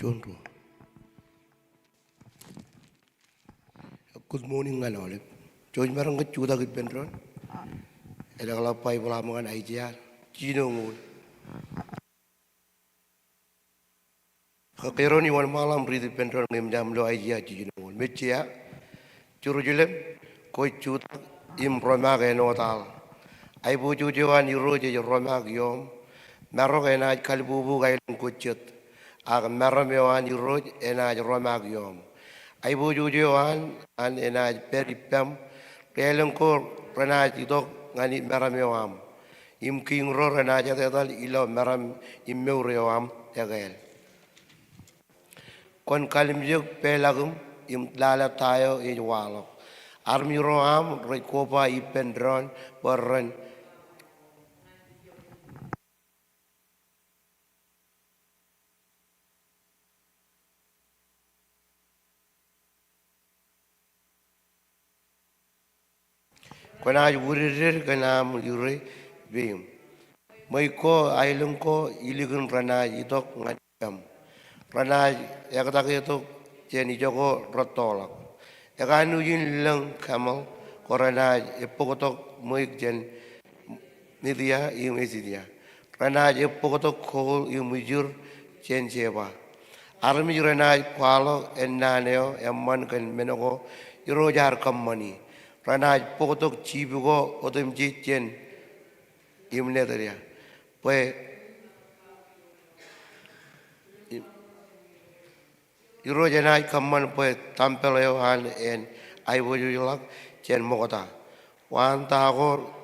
John. Good morning nga olip. John marang ka chuda kit penron. Ela kala pai bola mangan IJR. Chino ngul. Kakero ni wan malam ridi penron ngem jam lo IJR chino ngul. Mechia churujulem koi chuda im romag enotal. Ai bu jujuan iro je romag yom. Merok enaj kalbubu gailung kuchet. Ag meromewan iro enaj romag yom. Ai bu jujuan an enaj peripam kelengko renaj idok ngani meramewam. Im king ro renaj adal ilo meram immeurewam tegel. Kon kalim juk pelagum im lala tayo iwalo. Armi roam rekopa ipendron berren. Kena wurir kena yure bim. Maiko ailung ko iligun rana idok ngam. Rana yakata itu jeni joko rotolak. Yakanu yin lang kamal korana epokotok moik jen media imesidia. Rana epokotok kol imujur jen jeba. Armi rana kwalo ennaneo emman kan menoko irojar kamani. Rana pokotok cibugo odem jitjen imnederia. Pues irojana kaman pues tampeleo han en aibojulak jen mogota. Wan tagor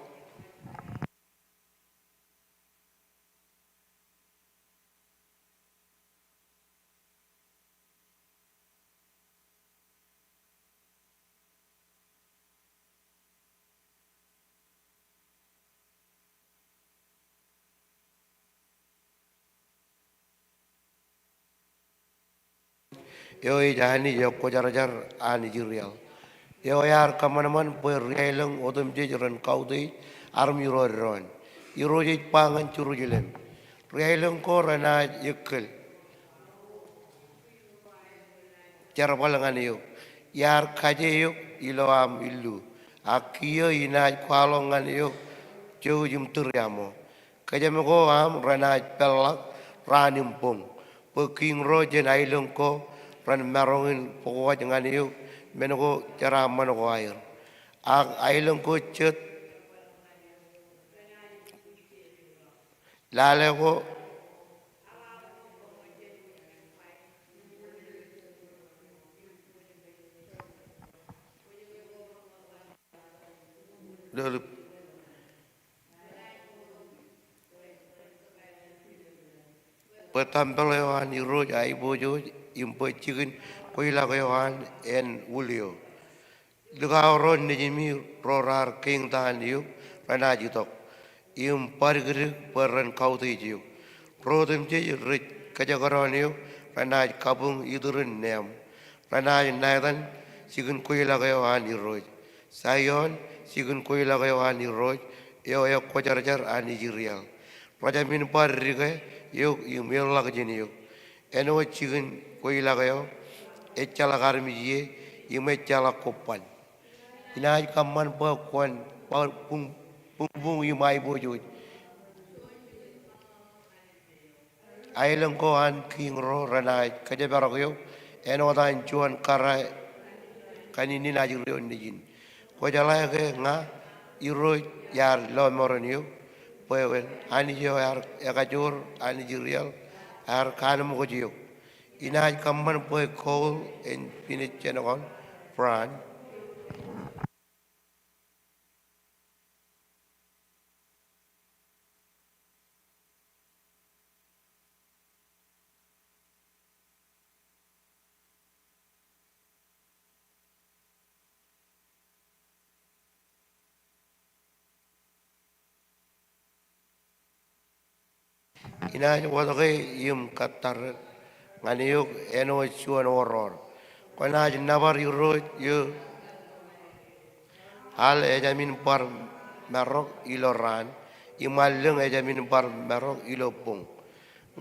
yo jahani yo kojar-jar ani jirial. Yo yar kamanaman pues rieleng odem jejeran kaudi armi roron. Irojit pangan curujilem. Rieleng ko rana yekel. Cara palangan yuk. Yar kaje yuk iloam illu. Akiyo inaj kwalongan yuk jauh jum turiamo. Kaje mego am ranaj pelak ranimpung. Peking rojen ailung ko ran marongin pokok jangan yuk menogo cara manogo air. Ailung ko cet lale ko dulu petampelewan iroj aibojo impo chikin koila kayawan en wulio. Lugaron ni jimi rorar king tan yuk ranajitok. Im pargrik peran kau tijuk. Rodem je rit kajagaran yuk ranaj kabung idurun nem. Ranaj naidan sigun koila kayawan iroj. Sayon sigun koila kayawan iroj. Yo kojar-jar ani jirial. Raja min pargrik yuk imel lag jini yuk. Eno chicken koila kayo echala garmiye imechala kopan. Inaj kaman pa kwan pa pung imai bojo. Ailang ko an king ro ranaj kaje barakyo eno dan chuan kara kanini najurion nijin. Ko jala ke nga iro yar lo moron yuk. Pues ani yo yar yakajur ani jirial ar kanam ko jiyo. Inaj kamman boy coal and pinit channel Fran. Inaj wadake yum katar nganiuk eno chuan horror. Kwanaj nabar yuro yu hal ejamin par merok iloran imalung ejamin par merok ilopung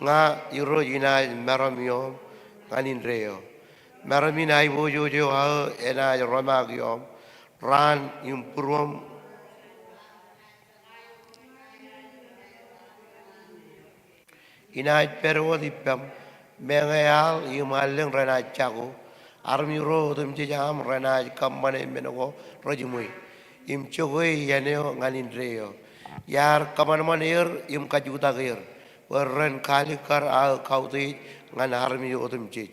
nga yuro inaj meromiom nganin reo meromin ay bojo jo ha enaj romagiom ran impurwam inaj perwo dipam mengayal imalung renaj chago armi ro dum jam renaj kamane menogo rojumui im chogoi yaneo nganin reo yar kaman manir im kajuta gir warren kalikar al kauti ngan armi odum jij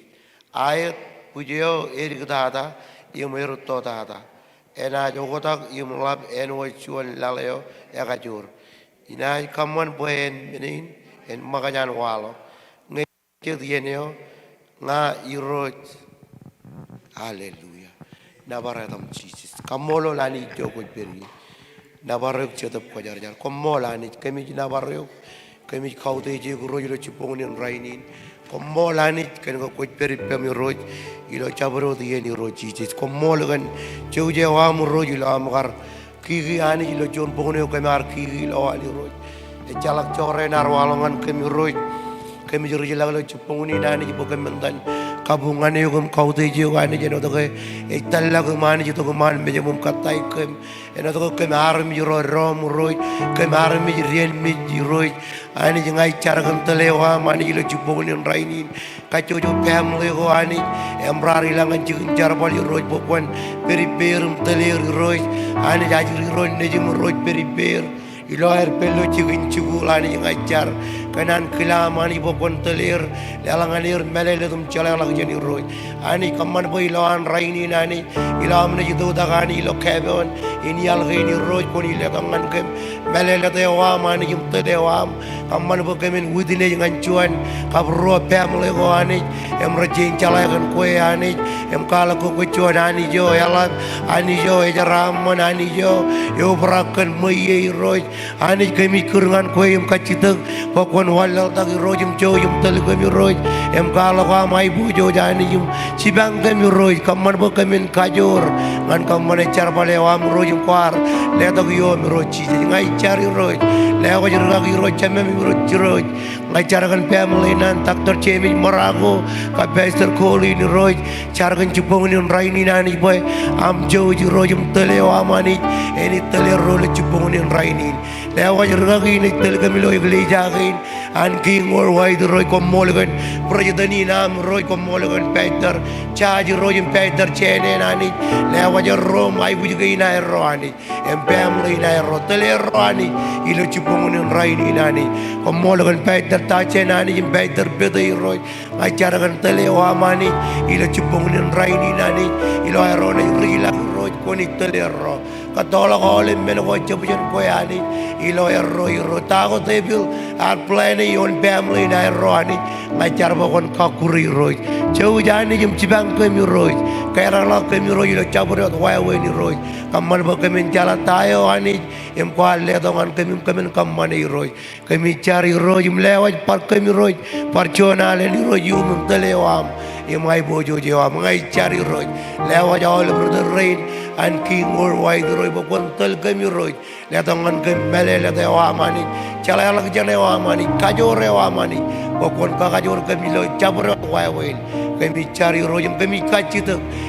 ayat pujeo erik dada im erto dada ena jogotak im lab enwo chuan laleo yakajur ina kaman boen benin en maganyan walo ngejek yeneo nga iroj hallelujah nabaratam Jesus kamolo lani jogo beri nabarok chetap ko jar jar komola ni kemi nabarok kemi kaude je ko rojlo chipongin rainin komola ni ken ko beri pemi roj ilo chabro di ni roj Jesus komola kan jeuje wa mu roj ilo amgar kigi ani ilo jon pongone ko mar kigi ilo ani roj e jalak chore nar walongan kemi roj kemi jori jalak lo chipongni nani ibo kementan kabungan yung kaude jiyo ani jeno to ke italla ko mani jito ko man me jom katai kem eno to ke marum jiro rom roi ke marum rien mi jiro ani jangai cara kan telewa mani jilo jupong ni rainin kaco jo family ko ani embrari langan jing jar bali roi pokwan peri perum teler roi ani jajiri roi ne jim roi peri per ilo air pelo jing jugu lani jangai jar kanan kilamani pokwan teler lalangan ir melele tum chalala jeni roi ani kamman boy lawan raini nani ilam ne jido dagani lo kebon ini al geni roi koni le kangan kem melele dewa mani jum te dewa kamman bo kemen wudine ngan cuan kabro family ko ani em rajin chalai kan ko ani em kala ko cuan ani jo yalan ani jo ejaram ani jo yo brakan moye roi ani kemi kurungan ko em kaciteng pokon walal tagi rojim jo yum tel kemi roi em kala ko mai bujo jani yum sibang kemi roi kamman bo kemen kajor ngan kamman car bale wa rojim kwar le to yo mi roji ngai cari roi le ko jero gi roi chame mi roi ngai cara kan family nan taktor chemi marago ka pastor koli ni roi cara kan jupong ni raini nani boy am jo ji rojim tele wa mani eni tele role jupong ni raini le ko jero gi ni tele kemi lo igli jagin an king worldwide roi ko molgan projadani nam roi ko molgan peter charge roi peter chene nani le ko jero mai buju gi na roani em family na ro tele roani ilo jupong ni raini nani ko molgan peter ta chenani im peter bedai roi ai cara kan tele wa mani ilo jupong ni raini nani ilo arona rila roi ko ni tele ro katola ko le men ko jupong ko yani ilo ro ta ko devil ar plan yon family na roani ngai cara kon kakuri roi jauh jani jum cibang kemi roi kera la kemi roi lo cabur wa we ni roi kamman bo kemi jala tayo ani em ko le dongan kemi kamman roi kemi cari roi jum lewat par kemi roi par chona le ni roi yum telewam em ai bojo jewa ngai cari roi lewat jawal brother rain and king worldwide roi bo kon tel kemi roi le dongan kemi mele le dewa mani chala la jane wa mani kajore wa mani pokon kajor kami lo cabur wa wen kami cari rojim kami kacit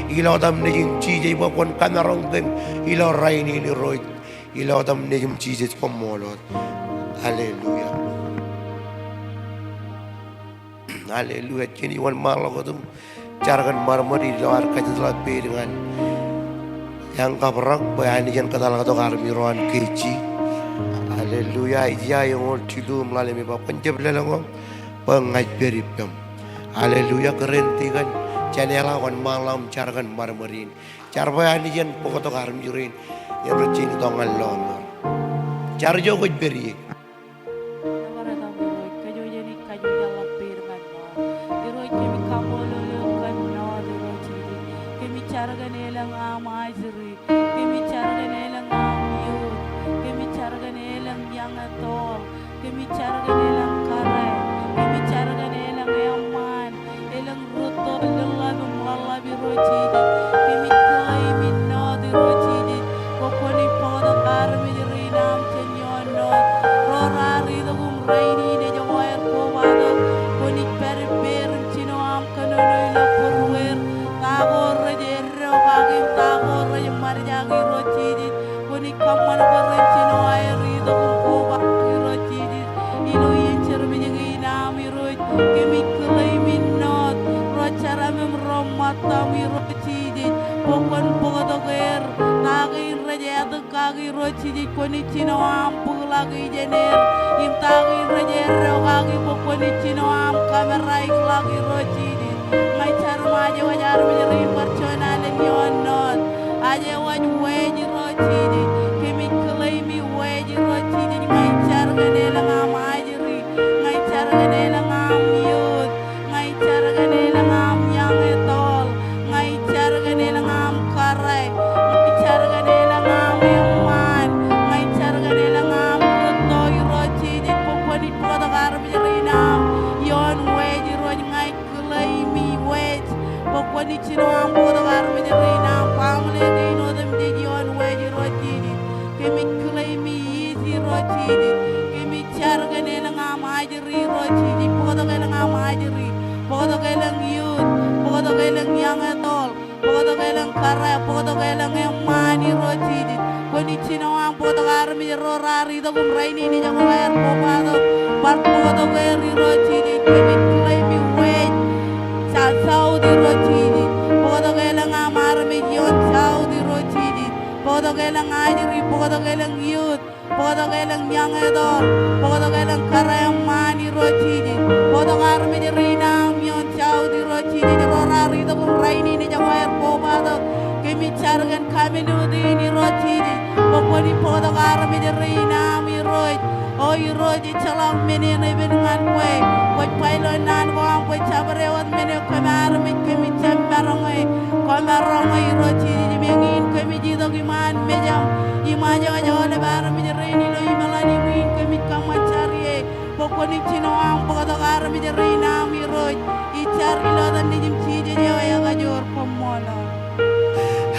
ilo dam nejim chije pokon kamerong kem ilo raini ni roj ilo dam nejim chije komolot haleluya haleluya kini wan malo kodum carakan marmari luar kajitlah dengan yang kabrak bayani yang katalang atau karmiroan keji haleluya iya yang tidu melalui bapak penjab lelangong pengai beripem Haleluya kerentikan channelawan malam cargan marmarin. Carbayan diyan pokoto karam jurin. Ya bercing tongal lomor. Carjo ko beri.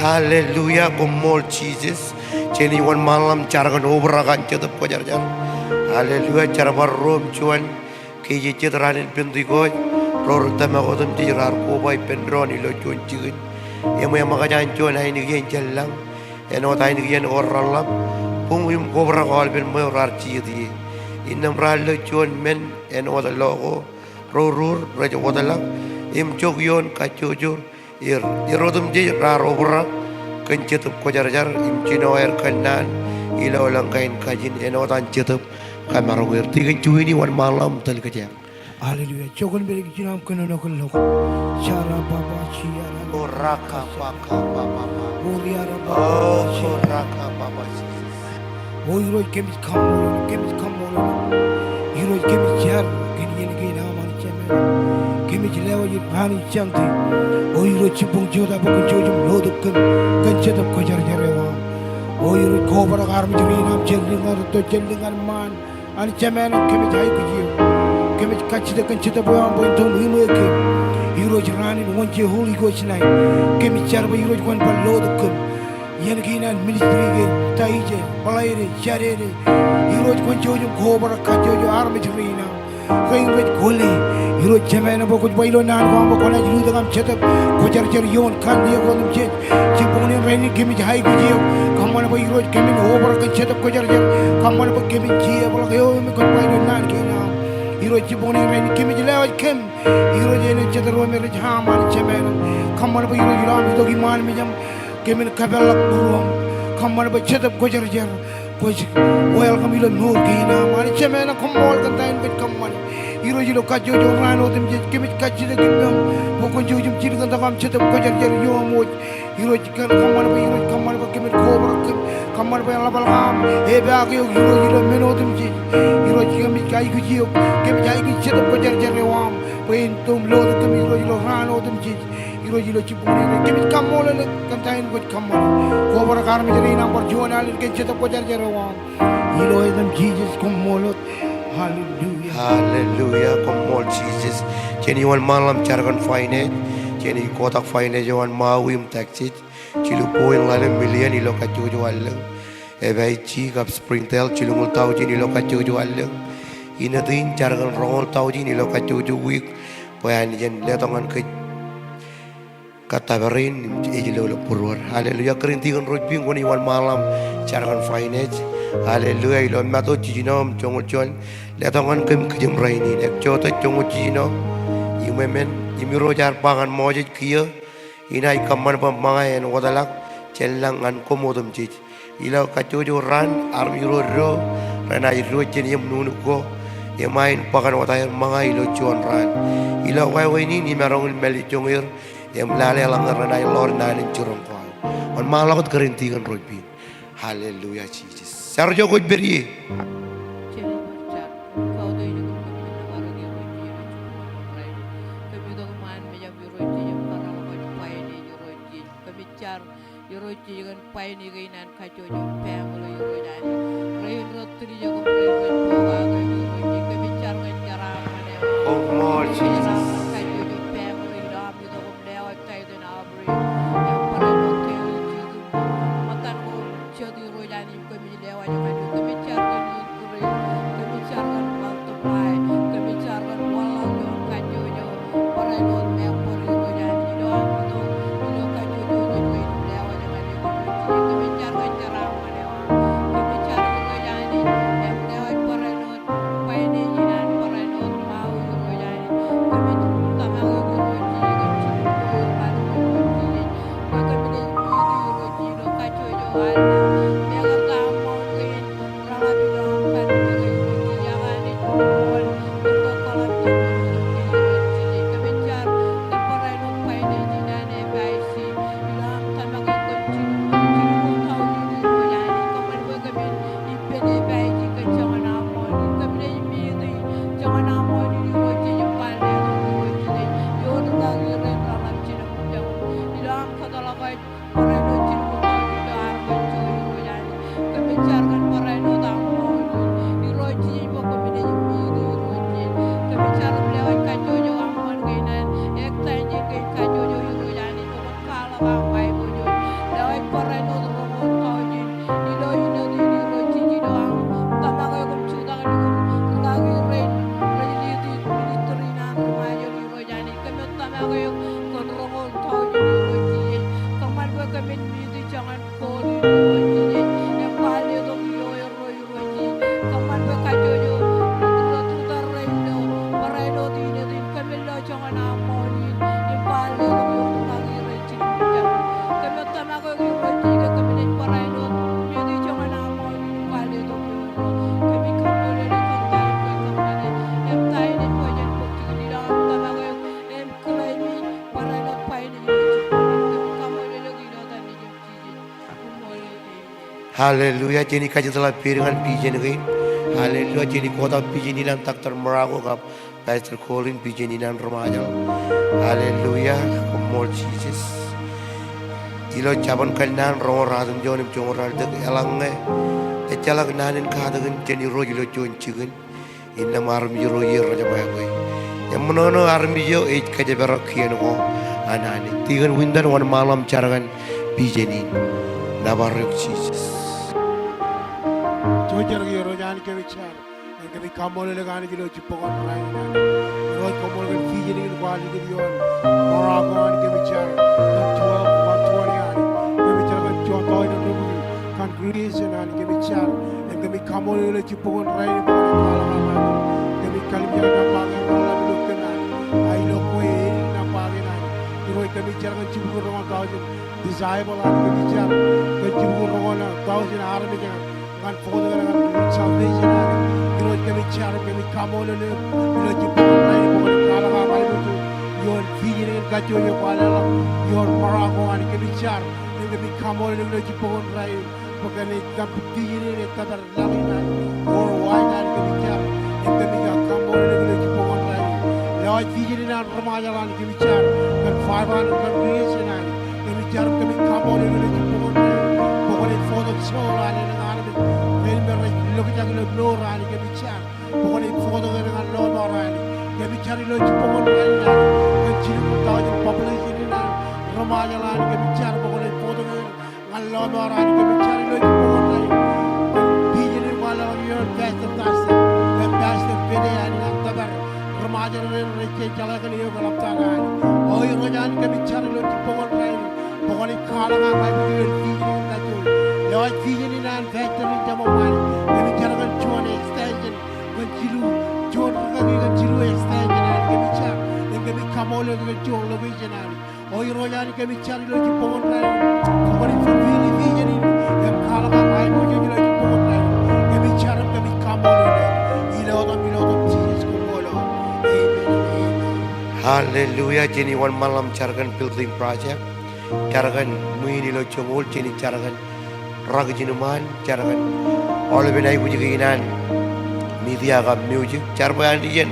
Haleluya komol Jesus. Ceni wan malam cargan obrakan cetep ko jar-jar. Haleluya cara barom cuan kiji cetranin pentikoi. Ror tama ko tum tirar ko bay pendroni lo cuan cikin. Emo yang makajan cuan hai ni gen jalang. Eno tai ni gen orralap. Pung im kobra kal ben mo rar cidi. Inam ral lo cuan men eno da logo. Rorur raja wadalak. Im cogyon kacujur. Irodum je rar obra. Kencetep ko jar-jar im cino air kanan ila ulang kain kajin eno tan cetep kamar wer tiga cuy ni wan malam tel kejang. Haleluya. Cokon beri jinam kono nokon lok. Cara baba ciara. Oraka paka papa. Oriara Oh baba. oraka papa. Oiro kemis kamolo. Iro kemis jar gini aman cemen. Kemis lewa yit pani cantik. Oiro cipung joda bukan jojum lodukkan kencetep ko jar-jarewa. Oiro kobra karmi jirinam jelingar to jelingan man. Ani cemen kemis hai kujiu. Kemis kacida kencetep boyang boy ton himo ke. Iro jirani wonje holy ghost nai. Kemis jar bo iro kon ban lodukkan. Yen ginan ministry ge taije palaire jarere. Iro kon jojum kobra kajojo armi jirinam. Kain wet gole. Iro cemen bo ko bailo nan ko bo kona jiru dagam cetep ko jar yon kan dia ko dum cet. Cipung ni reni kemis hai kujiu. Kamana bo iro kemin over kan cetep ko jar. Kamana bo kemin jia bo yo me ko bailo nan kina. Iro cipung ni reni kemis lewat kem. Iro jene cetero me rejhaman cemen. Kamana bo iro jiram do giman me jam kemin kabelak buruam. Kamana bo cetep ko jar. Pois welcome ilo nur gina mani chemena komol kantain bit kamani iro jilo kajo jo rano dem je kemit kaji de gibam pokon jo jum jil kan takam chetam ko jar jar yo mo iro jikan kamar ba kemit ko ba kamar ba la balgam e ba ge iro jilo meno dem je iro jikam kai ku jiyo kem jai ku chetam ko jar jar wam pain tum lo de kem iro jilo rano dem je iro jilo cipuni kemit kamol le kantain bit kamani ko ba kar mi jeri nam par juana le ke chetam ko jar jar wam iro edam Jesus komolot hallelujah Hallelujah, komol Jesus. Jenny wan malam carkan fine, Jenny kotak fine jawan mawim taxit, cilu poin lalu million ilo kacu jualang. Ebai ci kap springtail cilungul tau Jenny ilo kacu jualang. Ina tin carkan rongol tau Jenny ilo kacu juwik. Poyan jen letongan ke kata berin ejilo lo purwar. Hallelujah, kerintikan rojbing wani wan malam carkan fine. Hallelujah, ilon mato cijinom congol jon. Letongan kem kejam raini nek cota congol cijino. Imemen imiro jar pangan mojit kia. Inai kaman pamangai en wadalak celangan komodum cij. Ila kacojo ran armiro ro rana iro jen yem nunu ko. Yemain pakan watayar mangai ilo cuan ran. Ila wai ni merongil meli congir. Yem lale langar rana lor nanin curong ko. On malakot kerintikan rojbin. Hallelujah Jesus. Sarjo kut beri. Oh Lord Jesus. Haleluya, jeni kaji telah piringan pijen kain. Haleluya, jeni kota pijen inan tak termeragu kap. Pastor Colin pijen inan remaja. Haleluya, komol Jesus. Ilo caban kanan rongo radun jonim jongo radek elangge. Ecalak nanin kadagen jeni roji lo jon cigen. Inna marum jiro yer raja bayagoy. Yang menono armi jo kaja berak kian ko anani. Tigan windan wan malam caragan pijenin. Nabaruk Jesus. Jojar ge rojan ke bichar ke bi kamol le gani jilo chipokon rai na roj kamol ge fiji ni kwali ge yon moragon ke bichar kan 12 yani ke bichar kan jotoy no rubu kan creation ani ke bichar ke bi kamol le chipokon rai ni kala ke bi kalim ya na pangen la bi lukenan ai lo ko na pangen ani roj ke bichar kan chipokon ro 1000 desirable ani ke bichar ke chipokon ro na 1000 arme ke kan foto kan salvation ani iro kami cara kami kamol le iro jipon lai pokon kala ka mai butu yon fiji ne gajo yo pala yon marago ani kami cara kami kamol le iro jipon lai pokon kam fiji ne tabar lagi na or why ani kami cara kami kamol le iro jipon lai lawat fiji ne na remaja lan kami cara kan faiban kan creation ani kami cara kami kamol le iro jipon lai pokon foto soul ani Lokacak lo blur ani ke bicara, pokoknya foto dengan lo norani, ke bicara lo cepopon ani na, kecil tahu je populasi ni na, remaja lah ke bicara, pokoknya foto dengan lo norani, ke bicara lo cepopon ani, biji ni malah yo pastor pede ani na tabar, remaja ni receh jalan ke yo kalau tangan, oh yo jangan ke bicara lo cepopon ani, pokoknya kalau nggak baik biji ni tadi, lewat biji ni na pastor ni jamu ani. Jangan cuan extension, kan jilu, cuan kan jilu extension ani kami cari, yang kami kamol yang kami jual lebih jenari. Oh ironya ni kami cari lagi pohon lain, kami fulfill vision ini, yang kalau kami main punya lagi pohon lain, kami cari kami kamol ini, ilah Jesus kumolo, amen. Haleluya. Jadi wan malam carakan building project, carakan muini lo cungul, jadi carakan raga jinuman, carakan all benai puji keinginan media ka music carbayan dijen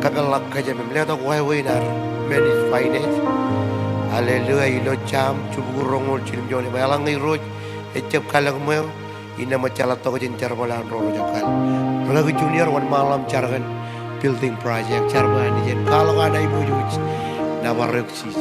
kapel lak kaja memle to wai nar manage finance haleluya ilo cham cubu rongol cilim jone balang ngai roj ecep kalang meu ina macala to jin carbalan ro jakal lagu junior wan malam carakan building project carbayan dijen kalau ada ibu juj na warek sis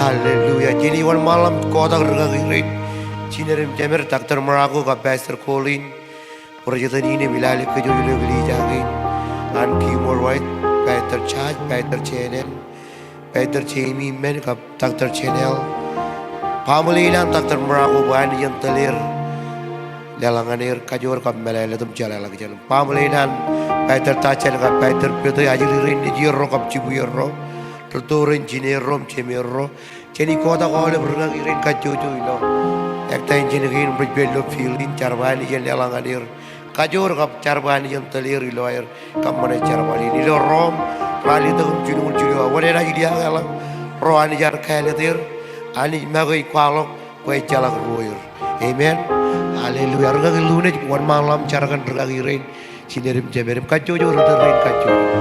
Haleluya. Jadi wan malam kota gergagirin cinerim jamer Dr. Marago ka Pastor Colin perjalanan ini milali ke jojo beli jagin an Kimor White Peter Charge Peter Channel Peter Jamie men ka Dr. Channel pamelinan Dr. Marago ban yang telir dalangan air kajor ka melele tum jala lagi jalan pamelinan Peter Tachel ka Peter Peter ajilirin di jiro ka cibuyero tuturin jinerom cemero jadi kota kau bergagirin kacucu ilo ekta injinirin berbelo feeling carbani yang dalangan air kajor ka carbani yang telir ilo air kamane carbani ilo rom rali tu junul junul wadena idia galang rohani jar kaletir ani magai kwalok kue jalak royer amen haleluya regagilune wan malam carakan bergagirin cinerim jemerim kacucu ruterin kacucu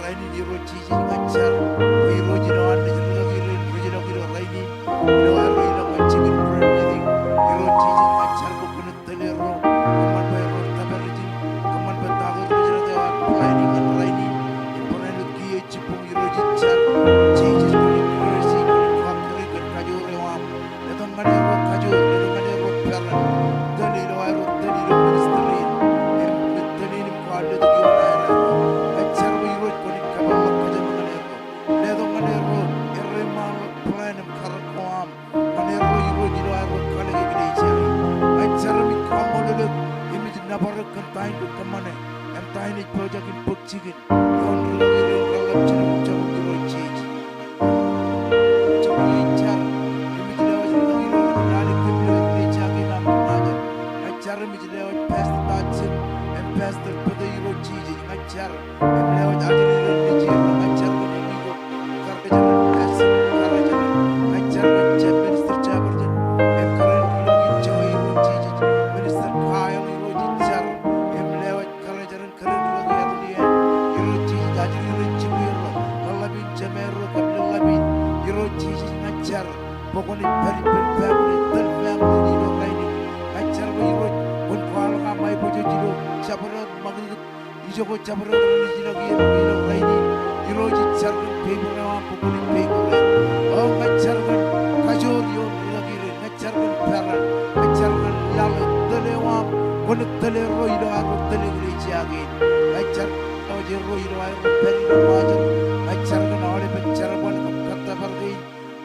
raini di roji ngajar oi roji no ande lagi roji lagi raini ilo aro ilo ngacigin breathing roji ngajar ko kunut telero kaman bay ro tabarji kaman betago roji no dewa planning and raini impone luki chipung roji char Jesus kunut mercy kunut family kun kajo rewam leton ngade ro kajo leton ngade ro peran dalilo aro dalilo ministry em kwalde to giwana ngajar ko iro kunut kabal kajo ngade ro leton ngade ro erremal plan em karakwam ngade ro iro jino aro kale gidi chari ngajar mi kamolele imit nabar kan tain ko kamane em tain ik project in putchigin yon ro iro kalap chino chau iro chiji pokoknya very family dan family di dong ini ajar iro pun kalau kamai bojo jilo cabrot magil ijo cabrot ini jilo iro ini iro jicar paper nama pokoknya paper oh ngajar kan kajo dio iro ngajar kan peran ngajar kan lalu telewa pun telero iro aku telegri jagi ngajar kau jero iro aku peri remaja ngajar kan awalnya pencara pun kata pergi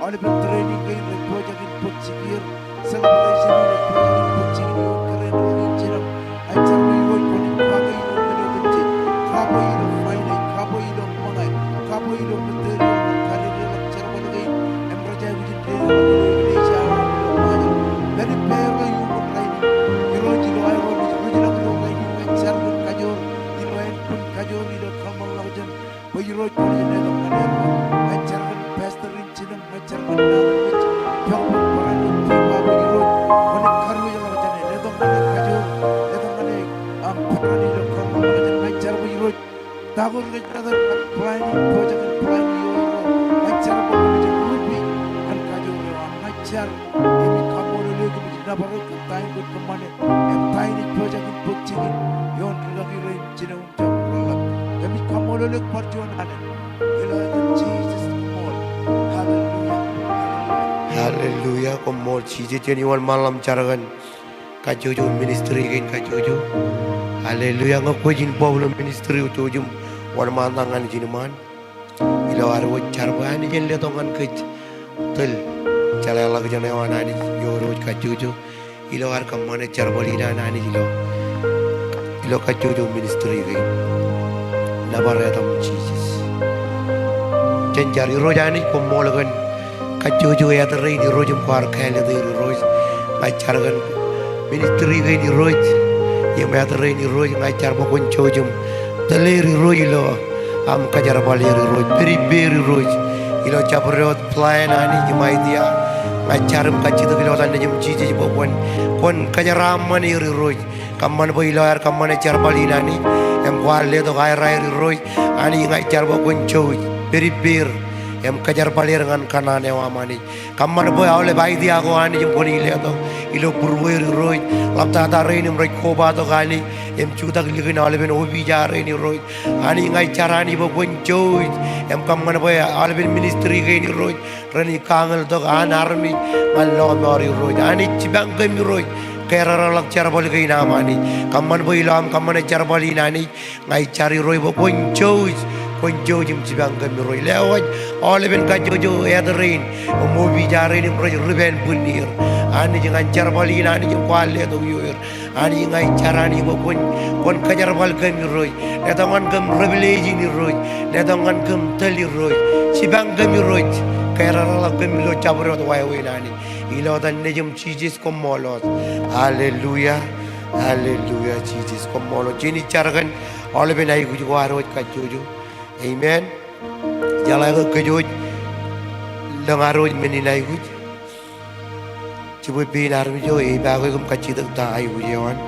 awalnya training kain project in putchigir celebration in project in putchigir keren lagi jiram ajar iro pun pakai iro menuju kabo iro final kabo iro mangai kabo iro betul kali dia lecture lagi emraja bijin dia jawa maja dari pero iro lain iro jilo iro jilo lain ajar pun kajor iro pun kajor iro kamal lajan iro pun jilo kaner ajar pun pastor in jiram ajar pun yang berperan di bawah iro pun karu yang lajan leto kaner kajor leto kaner peran iro kamal lajan ajar pun iro tagur lejar planning project and planning iro ajar pun bijin rupi kan kajor iro ajar ini kamu lagi bijin dapat ketain ke kemana ketain ini project in putchigin yon lagi rencana untuk berlaku kami kamu lagi perjuangan ilo Jesus kumol haleluya Haleluya komol chije jeni wan malam caragan kajojo ministry kain kajojo haleluya ngakojin problem ministry ujum wan mantangan jinuman ilo arwo charbani jen letongan kej tel cala lag jane wanani yoro kajojo ilo ar kamane charbali nani ilo kajojo ministry kain nabaretam Jesus jenjari rojani komol kan kajojo ya terai di rojum kuar kaya di roj ngajar kan ministry kain di roj yang ya terai di roj ngajar pokon jojum teleri roj lo am kajar baleri roj beri roj ilo caprot plan ani jemai dia ngajar kaji tu kilo tanda jem cici pokon kon kajar raman iri roj kaman boy lo ar kaman jar bali nani em kuar le to kaya rai roj ani ngajar pokon joj beri em kajar balir ngan kanan yang amani kaman boy awle bai dia ko ani jum koni le to ilo purwir roj lapta ta rein roj ko ba to kali em chuta ligin awle ben obi ja rein roj ani ngai carani bo bonjoj em kaman boy awle ben ministry gain roj rani kangal to an army ngallo mari roj ani cibang gem roj kerara lak cara boli gain amani kaman boy lam kaman cara boli nani ngai cari roj bo bonjoj konjo jim cibang kami roy lewat oleh ben kajojo ederin mobi jarin roy ruben bunir ani jangan cara bali ani jam kuali atau yuir ani ngai carani bo kon kajar bal kami roy letongan kem revelation ni roy letongan kem teli roy cibang kami roy kerara lak kami lo cabrot wai nani ilo dan nejum Jesus komolos haleluya haleluya Jesus komolos jini carakan oleh ben ai kuju warot kajojo Amen. Jalan ke kejut, dengarun meninai kuj. Cuba binar jo, bagai kum kacit tak ayu jawan.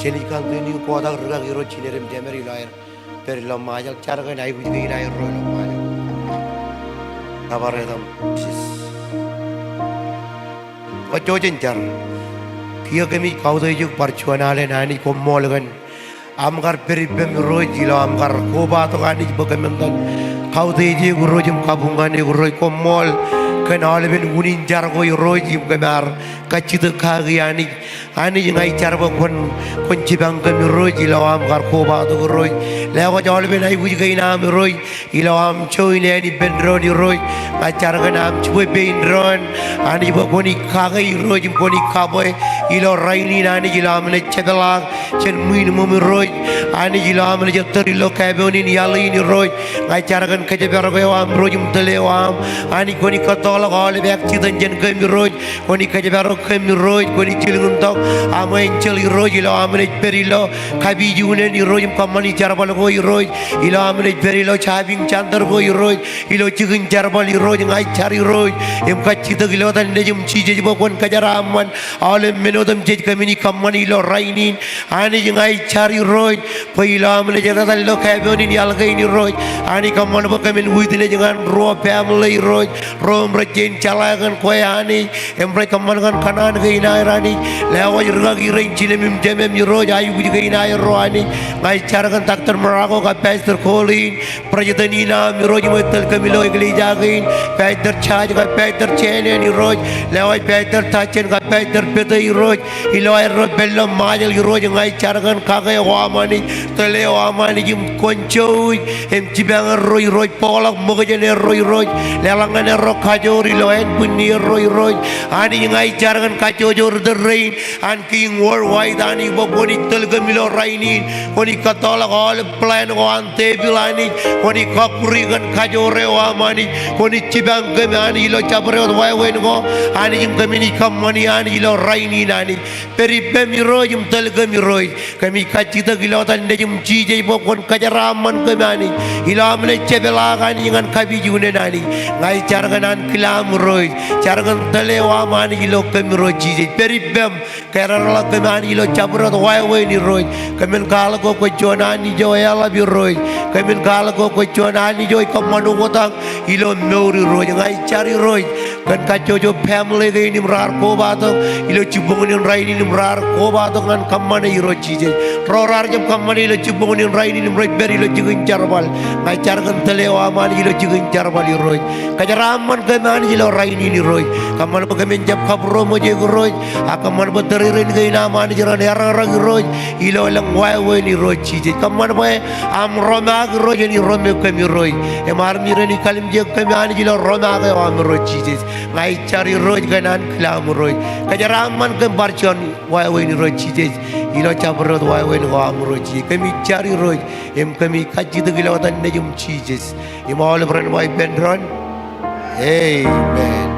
Jenikan tu ni ko ada ruang iro cinerim demeri lair perilo majal cara kan ai buji lair roi lo majal kabar edam ko jojen jar kia kami kau tu juk percuana le nani ko mol kan amgar peribem roi jilo amgar ko ba to kan juk bagaimana kau tu juk roi jum kabungan juk roi ko mol kenal ben unin jar ko roi jum kamar kacit kagi ani jangai jar ko kon cibang kami roi jilo amgar ko ba to roi lewa jol ben ai buji kai nam roi ilo am choi le ni ben roi roi acar kan am choi ben ron ani bo koni kagi roi jum koni kaboy ilo raini nani jilo am le chedalang chen muin mum roi ani jilo am le jetter ilo kaboni ni yali ni roi acar kan ke ber ko am roi jum tele am ani koni katol gol bek cidan jen kami roi koni ke ber kami roi koni cilung tok am en celi roi ilo am le perilo kabi june ni roi jum kamani jar bal ko roi ilo am le perilo chabing chandar ko roi ilo cigun jar bal roi ngai cari roi em ka cita ilo tan ne jum ci je bo kon ka jaraman ale menodam je kami ni kamani ilo rainin ani ngai cari roi po ilo am le jada dal lo kaboni ni algai ni roi ani kaman bo kami uitile jangan ro family roi rom rajen calagan ko ani em re kaman kan kanan gai na rani lewa ragi rein cilemim demem ni roi ayu buji gai na ro ani ngai caragan takter merago ka pastor kolin prajadani na mi roi mo tel kami lo igli jagain pastor chaj ka pastor chene ni roi lewa pastor tachen ka pastor petai roi ilo ro bello majal roi ngai caragan kagai wamani tele wamani jim koncoi em cibang roi polak mogajane roi lelangane ro kajori lo en bunni roi ani ngai caragan kajojor the rain and king worldwide ani boboni tel kami lo rainin koni katola all plan one tebilani koni kapuri kan kajore wamani koni cibang kami ani lo cabre wai wen go ani jim kami ni kamani ani lo raini nani peri bemi roi jim tel kami roi kami kacita gilo tan de jim cije bo kon kajaraman kami ani ilo amle cebela ani ngan kabi june nani ngai carganan kilam roi cargan tele wamani ilo kami roi cije peri bem kerala kami ani lo cabre wai wen ni roi kami kala ko jona ni jo ela bi roi kami kala ko jona ni jo kamanu ngotang ilo meuri roi ngai cari roi kan kacojo family ge ni rar ko ba to ilo cibung ni rai ni rar ko ba to kan kamane iro cije rorar jam kamane ilo cibung ni rai ni roi beri ilo jigun jarbal ngai cargan telewa mani ilo jigun jarbal roi kajaraman ke mani ilo rai ni roi kaman ko men jam kabro mo je roi akaman bo teririn ge na mani jaran yarang roi ilo lang wai ni roi cije kaman boy am roma roi ni rome kami roi e mar mirani kalim je kami ani ilo roma ge am roi cije ngai cari roi ganan klam roi kajaraman ke barchon wai ni roi cije ilo cabrot wai ni am roi cije kami cari roi em kami kaji de gilo tan nejum cije imol bran wai benron amen.